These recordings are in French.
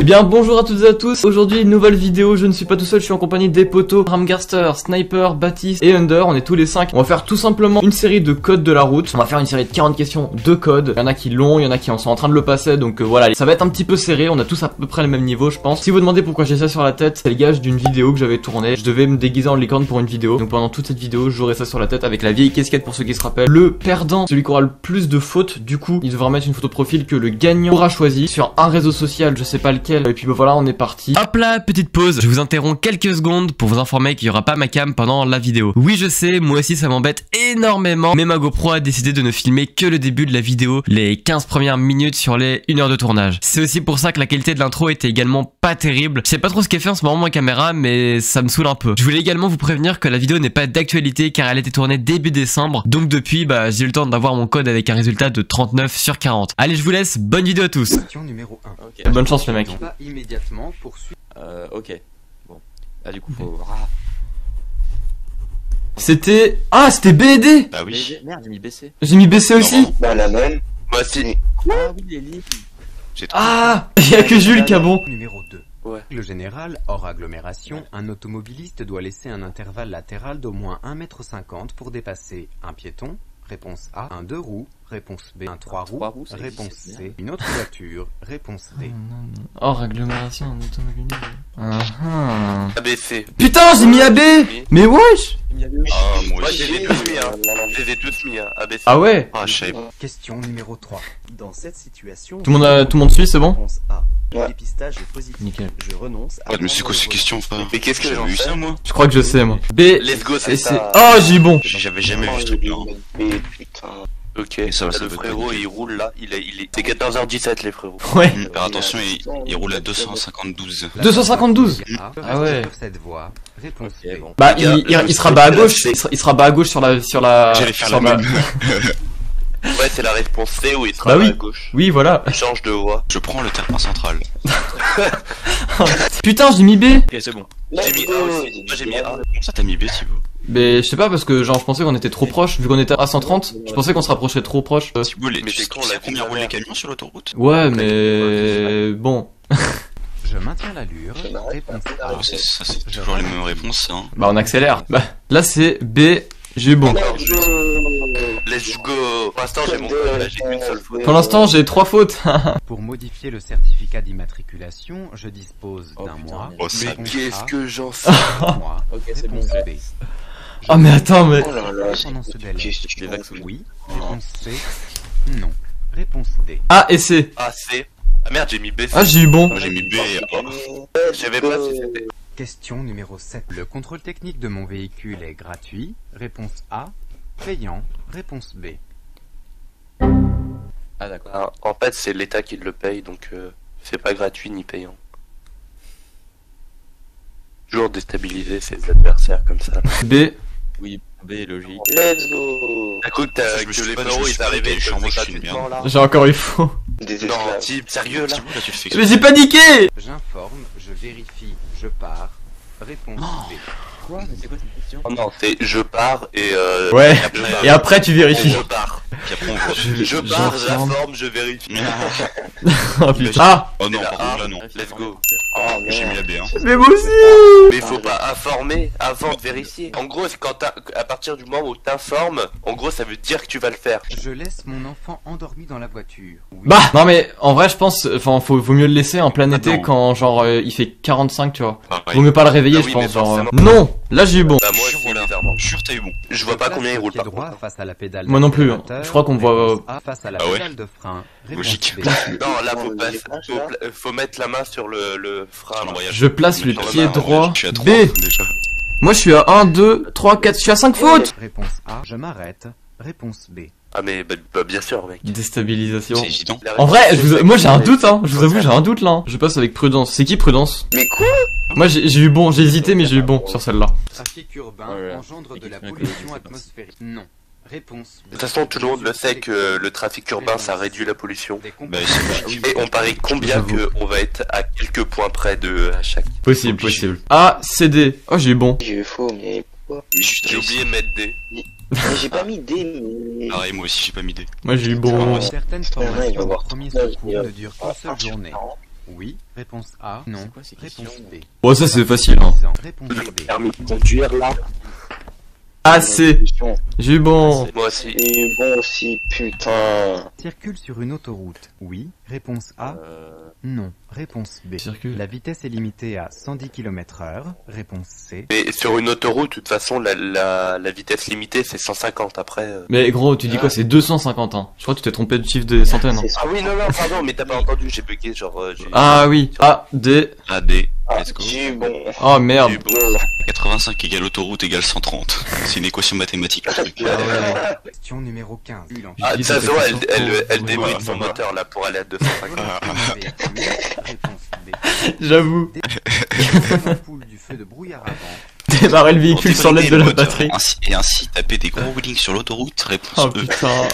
Eh bien bonjour à toutes et à tous, aujourd'hui une nouvelle vidéo, je ne suis pas tout seul, je suis en compagnie des potos Ramgarster, Sniper, Baptiste et Under, on est tous les 5. On va faire tout simplement une série de codes de la route, on va faire une série de 40 questions de codes, il y en a qui l'ont, il y en a qui en sont en train de le passer, donc voilà, ça va être un petit peu serré, on a tous à peu près le même niveau je pense. Si vous demandez pourquoi j'ai ça sur la tête, c'est le gage d'une vidéo que j'avais tournée, je devais me déguiser en licorne pour une vidéo, donc pendant toute cette vidéo j'aurai ça sur la tête avec la vieille casquette pour ceux qui se rappellent. Le perdant, celui qui aura le plus de fautes, du coup il devra mettre une photo de profil que le gagnant aura choisi sur un réseau social, je sais pas lequel, et puis bah voilà on est parti. Hop là, petite pause, je vous interromps quelques secondes pour vous informer qu'il y aura pas ma cam pendant la vidéo. Oui je sais, moi aussi ça m'embête énormément, mais ma GoPro a décidé de ne filmer que le début de la vidéo, les 15 premières minutes sur les 1 heure de tournage. C'est aussi pour ça que la qualité de l'intro était également pas terrible. Je sais pas trop ce qu'elle fait en ce moment ma caméra, mais ça me saoule un peu. Je voulais également vous prévenir que la vidéo n'est pas d'actualité car elle a été tournée début décembre, donc depuis bah j'ai eu le temps d'avoir mon code avec un résultat de 39 sur 40. Allez je vous laisse, bonne vidéo à tous. Question numéro 1. Okay. Bonne chance les mecs. Pas immédiatement poursuivre. Ok. Bon. Ah du coup faut... C'était... Ah c'était BD. Bah oui. Merde j'ai mis BC. J'ai mis BC aussi. Bah la même. Moi aussi. Ah oui les livres. Ah y'a que Jules qui a bon. Numéro 2. Ouais. Le général, hors agglomération, un automobiliste doit laisser un intervalle latéral d'au moins 1,50 m pour dépasser un piéton. Réponse A, un 2 roues. Réponse B, un 3 roues. Réponse C, une autre voiture. Réponse D. Hors agglomération, un automobiliste. ABC. Putain j'ai mis AB. Mais wesh. Ah moi aussi. J'ai tous mis Je les ai tous mis ABC. Ah ouais. Ah je sais. Question numéro 3. Dans cette situation, Tout le monde suit, c'est bon. réponse A. Le Ouais. dépistage est positif. Nickel. Je renonce à... Ouais, mais c'est quoi ces questions, frère? Mais qu'est-ce que J'avais j'en vu sais ça, moi? Je crois que je sais moi. B. Let's go Et c'est c'est... ça. Oh j'ai eu bon. J'avais jamais vu ce truc-là. Mais putain. Ok. Et ça va, Là, ça le va frérot être il roule là. C'est 14h17 les frérots. Ouais. Faire attention, il roule à 252. 252. A. Ah ouais. Sur cette voie. Réponse Ok, B. bon. Bah Les gars, il sera bas à gauche. Il sera bas à gauche sur la... J'allais faire sur la même. Ouais c'est la réponse C où il sera Bah oui. à gauche. Oui voilà. Change de voie. Je prends le terre-point central. Putain j'ai mis B. Ok c'est bon. J'ai mis A aussi. Moi j'ai mis A. Comment ça t'as mis B, Thibaut? Mais je sais pas parce que genre je pensais qu'on était trop proche. Vu qu'on était à 130, je pensais qu'on se rapprochait trop proche. Thibaut, Mais tu t'es con, sais là, combien tu roulent les vois. camions sur l'autoroute? Ouais mais... Bon. Je maintiens l'allure. Réponse A. Ah, ça, c'est toujours les mêmes réponses, hein. Bah on accélère. Bah là c'est B. J'ai eu bon. Let's go. Pour l'instant j'ai mon code là, j'ai qu'une seule faute. Pour l'instant j'ai 3 fautes. Pour modifier le certificat d'immatriculation, je dispose Oh, d'un putain, mois. Oh, ça. Mais qu'est-ce que j'en sais? Mois. Ok c'est bon. Réponse B. Oh mais attends mais... Oh là là, Pendant ce délai. Les vagues sous Oui. Réponse C. Non. Réponse D. A et C. A C. Ah merde j'ai mis B. Ah j'ai eu bon. Moi j'ai mis B et A. Je savais pas si c'était. Question numéro 7. Le contrôle technique de mon véhicule est gratuit. Réponse A. Payant. Réponse B. Ah d'accord. Ah, en fait c'est l'État qui le paye donc c'est pas gratuit ni payant. Toujours déstabiliser ses adversaires comme ça. B. Oui, B logique. Let's go. T'as cru que, Je me que suis les pas- frérots je me ils suis arrivaient pas et téléchargé, que je suis bien. gratuitement là? J'ai encore eu faux. Des Non, esclaves. type, sérieux là? Thibaut, là, tu le fais Mais j'ai paniqué. J'informe. Je vérifie. Je pars. Réponse B. Quoi? Mais c'est quoi cette question? Oh non, c'est je pars et Ouais. je pars. Et après tu vérifies. Je pars. Puis après on voit. Je pars, j'informe. j'informe, je vérifie. Oh putain. Ah. Oh non, Et par la contre A, là non. Let's go. Oh J'ai mis merde. la B, hein. Mais moi aussi. Mais il faut pas informer avant de vérifier. En gros, c'est quand à partir du moment où t'informes, en gros, ça veut dire que tu vas le faire. Je laisse mon enfant endormi dans la voiture. Oui. Bah non mais en vrai je pense, enfin vaut mieux le laisser en plein été non. quand genre il fait 45 tu vois. Pareil. Vaut mieux pas le réveiller Ah je oui, pense mais genre. forcément. Non, là j'ai eu bon. Bah moi Sûr, aussi, voilà. bizarrement. Sûr, t'as eu bon. Je vois pas place combien il le roule pied par droit contre. face à la pédale Moi non plus, hein. d'accélérateur. Je crois qu'on voit, Réponse A face à la Ah ouais. pédale de frein. Réponse Logique. B. Non, là faut pas, Les flashs, là. faut mettre la main sur le frein. Sur là. l'embrayage. Je place le Sur le pied bas, droit. Je suis à 3 B. déjà. Moi je suis à 1, 2, 3, 4, je suis à 5 fautes. Réponse A. Je m'arrête. Réponse B. Ah mais bah, bien sûr mec. Déstabilisation. C'est évident. En vrai, moi j'ai un doute hein, je vous avoue j'ai un doute là. Hein. Je passe avec prudence. C'est qui prudence? Mais quoi? Moi j'ai eu bon, j'ai hésité mais j'ai eu bon sur celle-là. Trafic urbain Ouais, engendre de la ouais, pollution ouais, atmosphérique. Non. Réponse B. De toute façon, tout le monde le sait que le trafic urbain ça réduit la pollution. Bah, c'est logique. Et on parie combien J'avoue. que on va être à quelques points près de à chaque. Possible, possible. A, C, D. Oh j'ai eu bon. J'ai eu faux, mais pourquoi? Mais juste J'ai oublié de mettre D. Mais j'ai pas mis D, mais... Pareil, moi aussi j'ai pas mis D. Moi j'ai eu bon. Certaines il va formations voir. de premier Non, secours il va- ne durent qu'une seule journée. Oui. Réponse A. Non. quoi ces questions Réponse B. Bon, ça c'est facile, hein. Réponse Le B. permis de conduire là. Assez. J'ai eu bon. Moi aussi. Et bon aussi, putain. Circule sur une autoroute. Oui. Réponse A. Non. Réponse B. Circule. La vitesse est limitée à 110 km/h. Réponse C. Mais sur une autoroute, de toute façon, la vitesse limitée, c'est 150 après. Mais gros, tu dis quoi? C'est 250, hein. Je crois que tu t'es trompé de chiffre des centaines. Hein. C'est ça. Ah oui, non, pardon, mais t'as pas entendu, j'ai bugué, genre... Ah oui. A, D. AD, Ah, let's go. j'ai eu bon. Oh merde. Du bon. 85 égale autoroute égale 130. C'est une équation mathématique, le truc. Question numéro 15. Ah, J'ai dit ça se voit, cette question. elle débute son moteur, là, pour aller à 250. Réponse B. J'avoue. L'ampoule du feu de brouillard avant. Démarrer le véhicule sans l'aide de la Moteur. batterie. Et ainsi taper des gros wheelings sur l'autoroute, réponse Oh E. putain.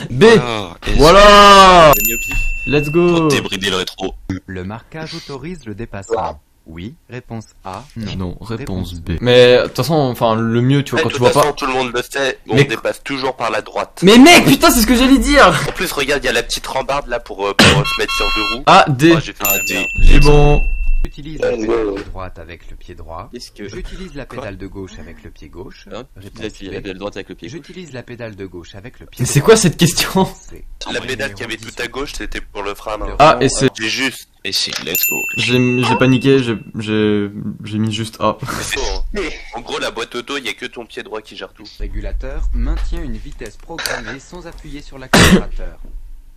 B. Et Voilà. J'ai mis au pif. Let's pour go. débrider le rétro. Le marquage autorise le dépassement. Oui. Réponse A. Non. Non, réponse B. Mais de toute façon, enfin, le mieux, tu vois, quand De tu toute vois façon, pas. tout le monde le sait, on Mais- dépasse toujours par la droite. Mais mec, putain, c'est ce que j'allais dire. En plus, regarde, il y a la petite rambarde, là, pour se mettre sur deux roues. A, D. Ah, j'ai fait la merde. J'ai bon. J'utilise la pédale de droite avec le pied droit. Qu'est-ce que... J'utilise la pédale de gauche avec le pied gauche. Hein Réponse La B. pédale droite avec le pied. J'utilise la pédale de gauche avec le pied Mais c'est droit. quoi cette question? C. La pédale qui avait tout à gauche, c'était pour le frein. non. Ah, et c'est. J'ai juste. Et c'est let's go. J'ai paniqué, j'ai mis juste A. C'est faux, hein. En gros, la boîte auto, il y a que ton pied droit qui gère tout. Régulateur maintient une vitesse programmée sans appuyer sur l'accélérateur.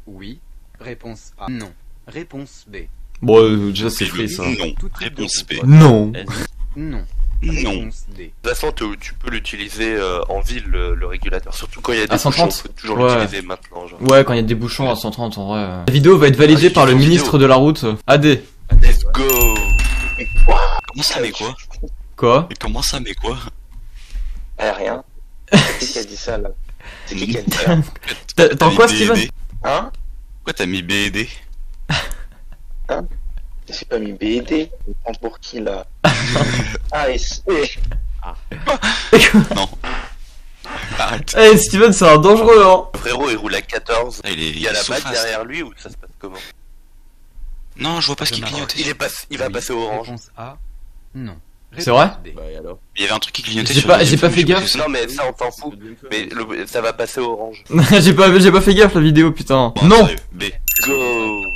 Oui. Réponse A. Non. Réponse B. Bon, déjà c'est free ça. Non. Tout type Réponse de B. contrôle. Non. Non. Non. Réponse D. De toute façon, tu peux l'utiliser en ville, le régulateur. Surtout quand il y a des À 130? bouchons, faut toujours Ouais. l'utiliser maintenant. Genre. Ouais, quand il y a des bouchons à 130 en vrai. La vidéo va être validée Ah, par le vidéo. ministre de la route. AD. Let's go. Comment ça, mais quoi? Quoi? Et comment ça, mais quoi? Rien. C'est qui a dit ça là? C'est qui a dit ça? T'as mis quoi, B et Steven? D? Hein? Pourquoi t'as mis B et D? J'ai pas mis B et D. On prend pour qui là? Ah, et C. Non. Arrête. Eh, Steven, c'est un dangereux, hein. Le frérot, il roule à 14. Ah, Il y a la so bague fast. derrière lui ou ça se passe comment? Non, je vois pas ce qu'il Je clignotait. Il va Oui. passer orange. Réponse A. Non. C'est vrai? Réponse D. Bah et alors. Il y avait un truc qui clignotait J'ai sur pas- le j'ai pas fait deuxième gaffe. film, Non, mais ça, on s'en fout. Mais ça va passer orange. j'ai pas fait gaffe la vidéo, putain. Bon, Non. sérieux, B. Go.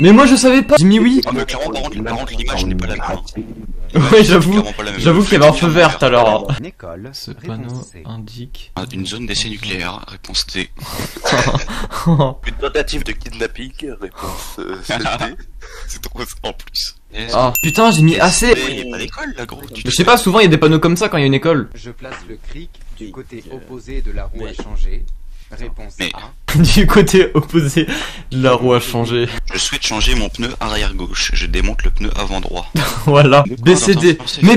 Mais moi je savais pas. J'ai mis oui. Ah, mais clairement, par contre, l'image n'est pas la même. hein. Ouais, j'avoue. Clairement pas la même. J'avoue qu'il y avait un feu vert tout à l'heure. Une école. Ce Réponse panneau C. indique. Ah, une zone d'essai nucléaire, réponse D. Une tentative de kidnapping, réponse C. C'est trop ça en plus. Ah putain, j'ai mis assez. Il y a pas d'école là, gros. Je sais pas, souvent il y a des panneaux comme ça quand il y a une école. Je place le cric du côté opposé de la roue à changer. Réponse Mais- A. Du côté opposé de la roue a changé. Je souhaite changer mon pneu arrière gauche. Je démonte le pneu avant droit. Voilà. BCD. Mais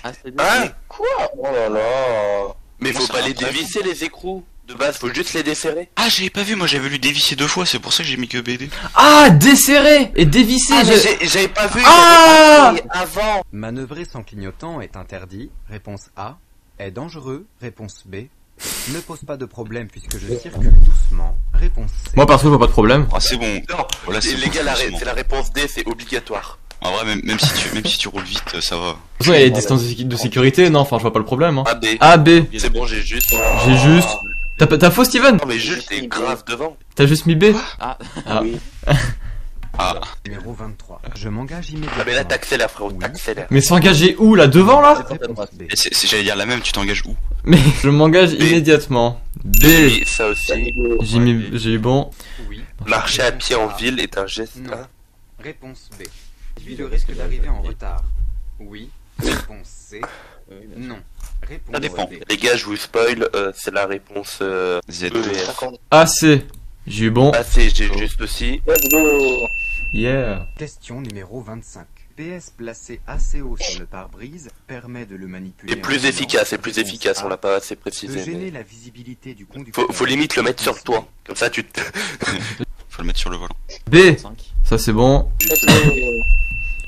Ah, c'est Hein? Quoi? Oh là là. Mais Moi, faut ça pas va les pas. dévisser les écrous. De base, faut juste les desserrer. Ah, j'avais pas vu, moi j'avais lu dévisser 2 fois, c'est pour ça que j'ai mis que BD. ah, desserrer et dévisser. Ah, mais j'ai- j'avais pas vu. Ah! j'avais pas pris avant. Manœuvrer sans clignotant est interdit. Réponse A. Est dangereux. Réponse B. Ne pose pas de problème puisque je circule doucement. Réponse C. Moi perso, je vois pas de problème. Ah, c'est bon. Non, Voilà, c'est les bon, gars, franchement. c'est la réponse D, c'est obligatoire. En vrai, même si tu roules vite, ça va. De toute façon, il y a des distances de sécurité, non, enfin, je vois pas le problème. Hein. A, B. A, B. C'est bon, j'ai juste. J'ai juste. T'as faux, Steven? Non, mais Jules, t'es grave devant. T'as juste mis B? Ah. Ah. Oui. Ah, Numéro 23. Je m'engage Ah, immédiatement. mais là, t'accélères, frérot, Oui. t'accélères. Mais s'engager où, là, devant, là? Réponse B. et j'allais dire la même, tu t'engages où? Mais je m'engage immédiatement. B. Oui, ça aussi. J'ai eu bon. Oui. Marcher à pied en ville est un geste. Non. hein. Réponse B. Réduit le risque d'arriver en retard. Oui. Réponse C. Non. Réponse Ça dépend. D. Les gars, je vous spoil, c'est la réponse Z. EF. AC. J'ai eu bon. Ah, c'est j'ai juste aussi. Let's go. Yeah. Question numéro 25. PS placé assez haut sur le pare-brise permet de le manipuler. Et plus efficace, on l'a pas assez De précisé. gêner mais- la visibilité du conducteur. Faut limite le mettre sur le toit. Comme ça, tu te. Faut le mettre sur le volant. B. 5. Ça, c'est bon. Let's go.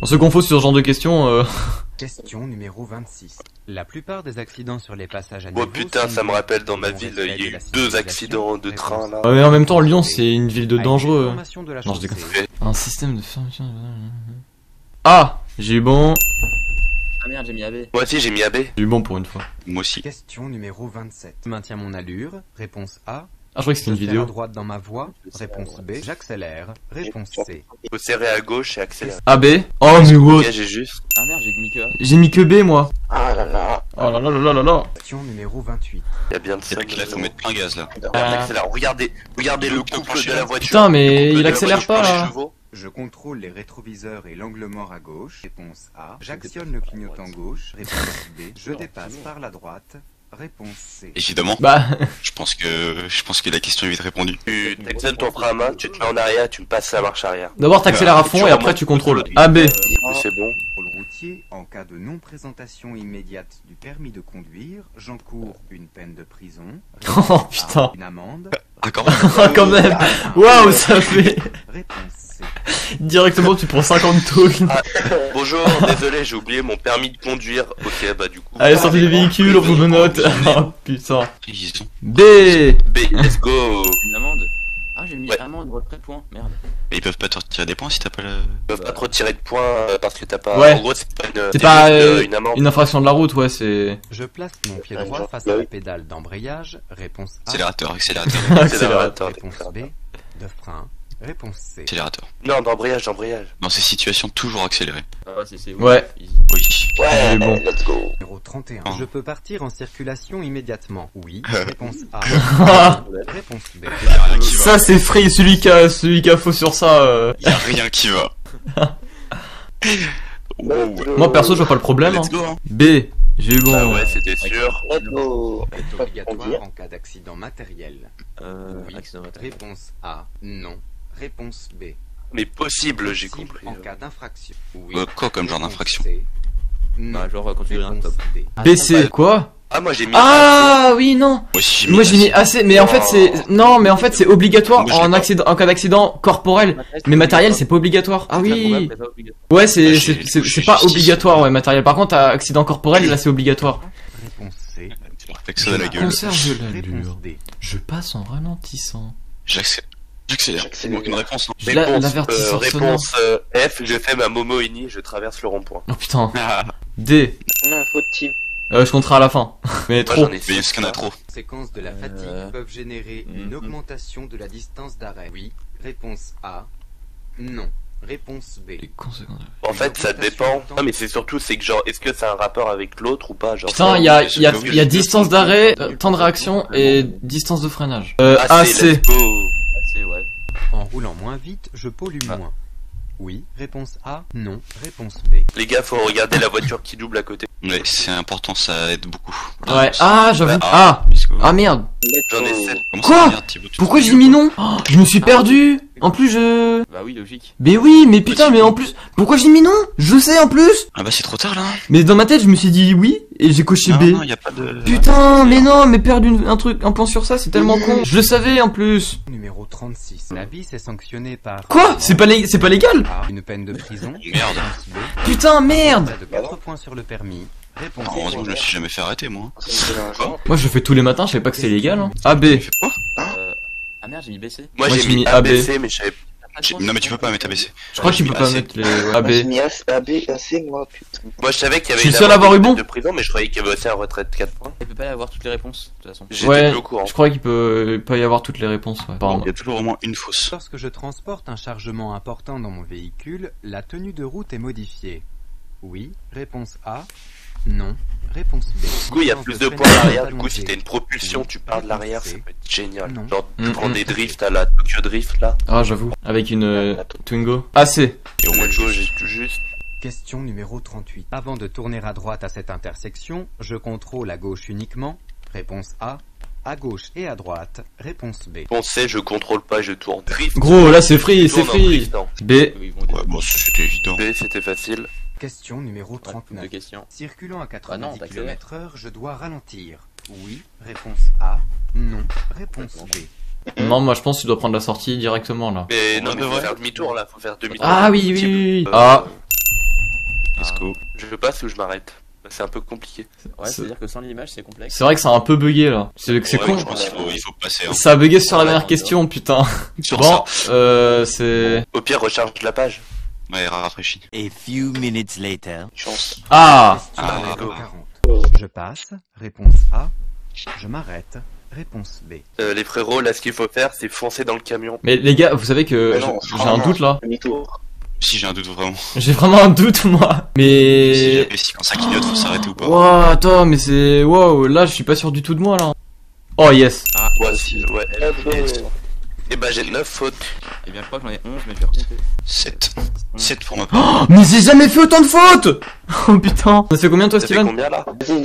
On se confond sur ce genre de questions. Question numéro 26. La plupart des accidents sur les passages à niveau... Oh putain, ça me rappelle dans ma ville, il y a eu 2 accidents de train là. Mais en même temps, Lyon, c'est une ville de dangereux. Non, je déconne. Un système de fermeture... Ah, j'ai eu bon. Ah merde, j'ai mis AB. Moi aussi j'ai mis AB. J'ai eu bon pour une fois. Moi aussi. Question numéro 27. Je maintiens mon allure. Réponse A. Ah, je croyais que c'était une Je serre vidéo. à droite dans ma voie. Réponse B. J'accélère. Réponse C. Faut serrer à gauche et accélérer. AB. Oh, mais what? J'ai juste. Ah merde, j'ai mis que A. J'ai mis que B, moi. Ah là là. Oh là là là là là là. Question numéro 28. Il y a bien de ça. C'est qu'il faut mettre plein gaz là. Regardez le couple de la voiture. Putain, mais Le couple il de la accélère voiture pas, par les là. chevaux. Je contrôle les rétroviseurs et l'angle mort à gauche. Réponse A. J'actionne le clignotant gauche. Réponse B. Je dépasse par la droite. Réponse C. Évidemment. Bah, Je pense que la question est vite répondue. Tu t'actionnes ton frein à main, tu te mets en arrière, tu me passes la marche arrière. d'abord t'accélères à fond et après tu contrôles. AB. C'est bon. Contrôle routier. En cas de non-présentation immédiate du permis de conduire, j'encours une peine de prison. Réponse Oh A, putain. une amende. Ah quand même. Ah, quand même. Waouh, ça fait. Réponse C. Directement, tu prends 50 tôles. Bonjour, désolé, j'ai oublié mon permis de conduire. Ok, bah du coup. Allez, sortez des véhicules, on vous menotte. Oh putain. Ils sont- B. B, let's go. Une amende. Ah, j'ai mis Ouais. amende, retrait de points. Merde. Mais ils peuvent pas te retirer des points si t'as pas le... Ils peuvent pas trop tirer de points parce que t'as pas. Ouais. En gros, c'est pas une. C'est pas juste, une amende. une infraction de la route, ouais, c'est. Je place mon pied droit face à la pédale d'embrayage. Réponse A. Accélérateur. Accélérateur. Réponse B. De frein. Réponse C. Accélérateur. Non, d'embrayage. Dans ces situations, toujours accélérer. Ah, c'est Ouais. easy. Oui. Ouais, bon. let's go. Numéro 31. Oh. Je peux partir en circulation immédiatement. Oui. Réponse A. Réponse B. Y a rien qui va. Ça, c'est free, celui qui a faux sur ça. Y a rien qui va. Wow. Moi, perso, je vois pas le problème. Let's Hein. go, hein. B. J'ai eu bon. Ah ouais, c'était sûr. Let's go. Est obligatoire en cas d'accident matériel. Oui. Accident matériel. Réponse A. Non. Réponse B. Mais possible, j'ai Possible compris. en cas d'infraction. Oui. Quoi comme genre Réponse d'infraction? C. Non. Bah, genre, quand tu regardes un Réponse top. D. BC. Quoi? Ah, moi j'ai mis. Ah oui, non. Moi aussi Moi j'ai mis AC, mais en fait c'est non, mais en fait c'est obligatoire Moi, je l'ai en pas. accident, en cas d'accident corporel, mais matériel c'est pas obligatoire. Ah oui. Ouais, c'est pas obligatoire, ouais, matériel. Par contre, à accident corporel, là c'est obligatoire. Réponse C. Tu leur fais que ça à la gueule. Conserve Réponse l'allure. D. Je passe en ralentissant. J'accélère. Une réponse. Hein. L'avertisseur sonore. Réponse F, je fais ma Momo Ini, je traverse le rond-point. Oh putain. Ah, D. Non, faut team. Je compterai à la fin. Mais Moi trop. j'en ai mais six. est-ce qu'il y en a trop? Les conséquences de la fatigue peuvent générer une augmentation de la distance d'arrêt. Oui. Réponse A. Non. Réponse B. Les conséquences. En fait, ça dépend. Non, mais c'est surtout, c'est que genre, est-ce que ça a un rapport avec l'autre ou pas, genre. Putain, il y a distance d'arrêt, temps de réaction et distance de freinage. AC. Let's go. Assez, ouais. En roulant moins vite, je pollue moins. Oui. Réponse A. Non. Réponse B. Les gars, faut regarder la voiture qui double à côté. Ouais, c'est important, ça aide beaucoup. Ouais. Ah, j'avoue. Bah, Ah. Let's go. Ah merde. Let's J'en ai go. 7. Comment Quoi ça merde, Thibaut, tu Pourquoi te j'ai fous mis non? Oh, je me suis perdu. En plus je. Bah oui, logique. Mais oui, mais putain, mais en plus, pourquoi j'ai mis non? Je sais en plus. Ah bah c'est trop tard là. Mais dans ma tête, je me suis dit oui et j'ai coché Non, B. non, y a pas de... Putain, mais non, mais perdre un point sur ça, c'est tellement con. Je le savais en plus. Numéro 36. La bis est sanctionnée par... Quoi? C'est pas légal? A. Une peine de prison. Merde. Réponse B. Putain, merde. De 4 points sur le permis. Réponse C. Heureusement, je me suis jamais fait arrêter moi. C'est un genre. Moi, je le fais tous les matins, je savais pas que c'est légal. Hein. AB. Tu fais quoi? Ah merde, j'ai mis BC. Moi, Moi, j'ai mis AB. ABC, mais je savais. Non mais tu peux pas mettre ABC. Je crois qu'il peut pas mettre les Moi, j'ai AB. mis AB, AC, moi, putain. Moi, je savais qu'il y avait Je suis une seul à avoir eu amende bon. de prison, mais je croyais qu'il y avait aussi un retrait de 4 points. Il peut pas y avoir toutes les réponses, de toute façon. J'étais Ouais, plus au courant. je crois qu'il peut pas y avoir toutes les réponses. Ouais. Pardon. Il y a toujours au moins une fausse. Lorsque je transporte un chargement important dans mon véhicule, la tenue de route est modifiée. Oui. Réponse A. Non. Réponse B. Du coup, il y a plus de points à l'arrière. Du coup, si t'as une propulsion, tu pars de l'arrière, ça peut être génial. Non. Genre, tu Mm, prends mm. des drifts à la Tokyo Drift là. Ah, j'avoue. Avec une Twingo. AC. Et au moins Let's go, j'ai tout juste. Question numéro 38. Avant de tourner à droite à cette intersection, je contrôle à gauche uniquement. Réponse A. À gauche et à droite. Réponse B. On sait, je contrôle pas, je tourne. Drift. Gros, là c'est free, Je c'est tourne en free. driftant. B. Oui, bon, Ouais, bon, ça, c'était évident. B, c'était facile. Question numéro deux 39. questions. Circulant à Ah non, 90 t'accélères. km/h, je dois ralentir. Oui. Réponse A. Non. Réponse B. Non, moi je pense que tu dois prendre la sortie directement là. Mais non, Ouais, mais de faut vrai. faire demi-tour là, faut faire demi-tour. Ah oui, oui, oui, oui. Euh, Ah. Let's go. Je je passe ou je m'arrête. C'est un peu compliqué. Ouais, c'est-à-dire que sans l'image, c'est complexe. C'est vrai que c'est un peu bugué là. C'est Ouais, con. je pense qu'il faut passer. Hein. Ça a bugué sur la dernière question, putain. Sur Bon, ça. c'est... Au pire, recharge la page. Ouais, rafraîchi. A few minutes later. Chance. Ah Ah, Numéro bah. 40. Je passe. Réponse A. Je m'arrête. Réponse B. Les frérots, là, ce qu'il faut faire, c'est foncer dans le camion. Mais les gars, vous savez que Mais non, j'ai un doute là. Demi-tour. Si j'ai un doute vraiment. J'ai vraiment un doute moi. Si Mais... jamais si quand ça clignote, faut s'arrêter ou pas. Wow, attends, mais c'est... Wow, là je suis pas sûr du tout de moi là. Oh yes. Ah, ouais, si, ouais. Et bah, j'ai 9 fautes. Et bien, je crois que j'en ai 11, mais je vais recompter. 7. 7 pour ma part. Oh, mais j'ai jamais fait autant de fautes. Oh putain. Ça fait combien toi Ça fait Steven? combien là? Vas-y,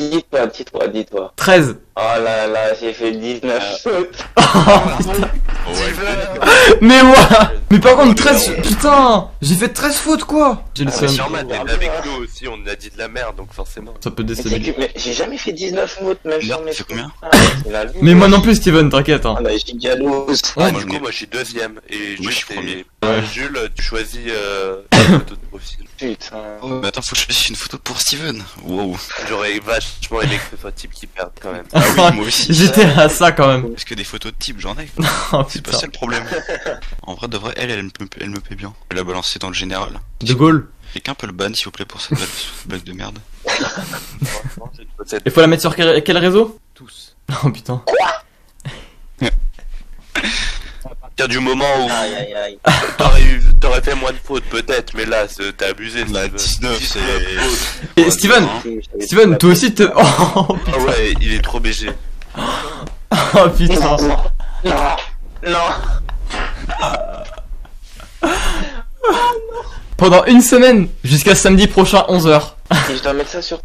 dis-toi. 13. Oh là là, j'ai fait 19 fautes. Oh, ouais, Mais moi. Mais par contre 13... Putain. J'ai fait 13 fautes quoi. J'ai le Ah, mais seum. Charmat, t'es avec nous aussi, on a dit de la merde, donc forcément. Ça peut Mais c'est déstabiliser. que mais j'ai jamais fait 19 fautes, même Merde, sur mes ça fait combien? Ah, c'est la vie. Mais moi non plus Steven, t'inquiète hein. Ah bah, j'ai galose. Ah, Ouais, du je coup, n'ai- moi je suis deuxième. Et Moi, je suis Jules, premier. Jules, tu choisis ta photo de profil. Putain. Mais attends, faut que je choisisse une photo pour Steven. Wow. J'aurais vachement aimé que ce soit type qui perde quand même. Ah oui, moi aussi. J'étais à ça quand même. Parce que des photos de type, j'en ai. Oh C'est pas putain. ça le problème. En vrai, de vrai, elle me plaît bien. Je vais la balancer dans le général. De Gaulle. Quelqu'un peut le ban, s'il vous plaît, pour cette blague de merde. Il faut la mettre sur quel réseau? Tous. Oh putain. Tiens, du moment où Aïe aïe aïe. t'aurais fait moins de fautes peut-être, mais là t'as abusé. La Steven. 19, c'est... Et Steven, Steven, toi aussi te... Oh Ah ouais, il est trop BG. oh, putain. Non. Pendant une semaine, jusqu'à samedi prochain 11h. Et je dois mettre ça sur.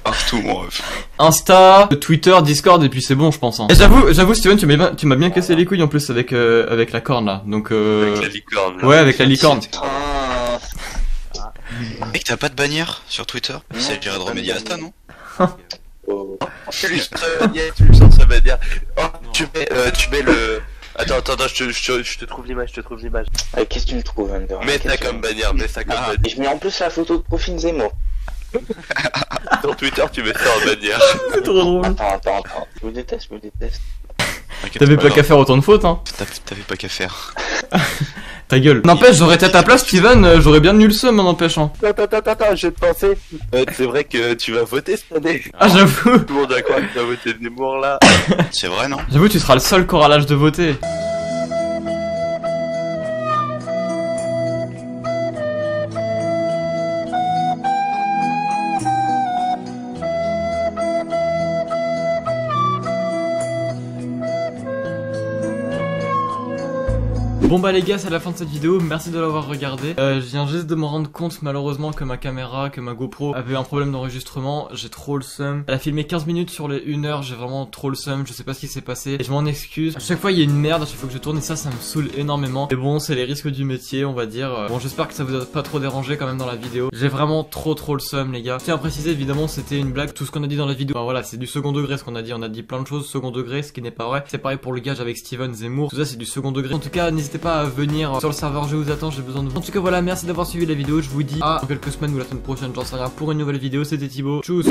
Partout, mon ref. Insta, Twitter, Discord et puis c'est bon je pense. Hein. Et j'avoue Steven, tu m'as bien cassé les couilles en plus avec la corne là. Donc Avec la licorne. Là. ouais, avec la licorne. Ah. Mec, t'as pas de bannière sur Twitter? Il s'agirait de remédier à ça, non? Oh. Tu lui sens ça va dire. Oh, tu mets le. Attends, je te trouve l'image, Ah, qu'est-ce que tu me trouves, Under? Mets ça comme bannière, mets ça comme Et bannière. je mets en plus la photo de profil Zemmour. Sur Twitter, tu mets ça en bannière. C'est trop drôle. Attends. Je me déteste. T'inquiète, T'avais c'est pas grave. qu'à faire autant de fautes hein. T'avais pas qu'à faire. Ta gueule. N'empêche, j'aurais été à ta place Steven, j'aurais bien eu le seum en empêchant. Attends, je te pensais. C'est vrai que tu vas voter cette année. Ah j'avoue. Tout le monde va croire que tu vas voter Zemmour là. C'est vrai, non? J'avoue tu seras le seul qui aura l'âge de voter. Bon bah les gars, c'est la fin de cette vidéo, merci de l'avoir regardé. Je viens juste de me rendre compte malheureusement que ma caméra, que ma GoPro avait un problème d'enregistrement, j'ai trop le seum. Elle a filmé 15 minutes sur les 1 heure, j'ai vraiment trop le seum, je sais pas ce qui s'est passé. Et je m'en excuse. À chaque fois il y a une merde, à chaque fois que je tourne et ça me saoule énormément. Mais bon, c'est les risques du métier, on va dire. Bon, j'espère que ça vous a pas trop dérangé quand même dans la vidéo. J'ai vraiment trop le seum les gars. Je tiens à préciser, évidemment c'était une blague, tout ce qu'on a dit dans la vidéo. Enfin, voilà, c'est du second degré ce qu'on a dit, on a dit plein de choses second degré, ce qui n'est pas vrai. C'est pareil pour le gage avec Steven Zemmour, tout ça c'est du second degré. En tout cas, n'hésitez pas à venir sur le serveur, je vous attends, j'ai besoin de vous. En tout cas voilà, merci d'avoir suivi la vidéo, je vous dis à dans quelques semaines ou la semaine prochaine, j'en sais rien, pour une nouvelle vidéo. C'était Thibaut, tchuss.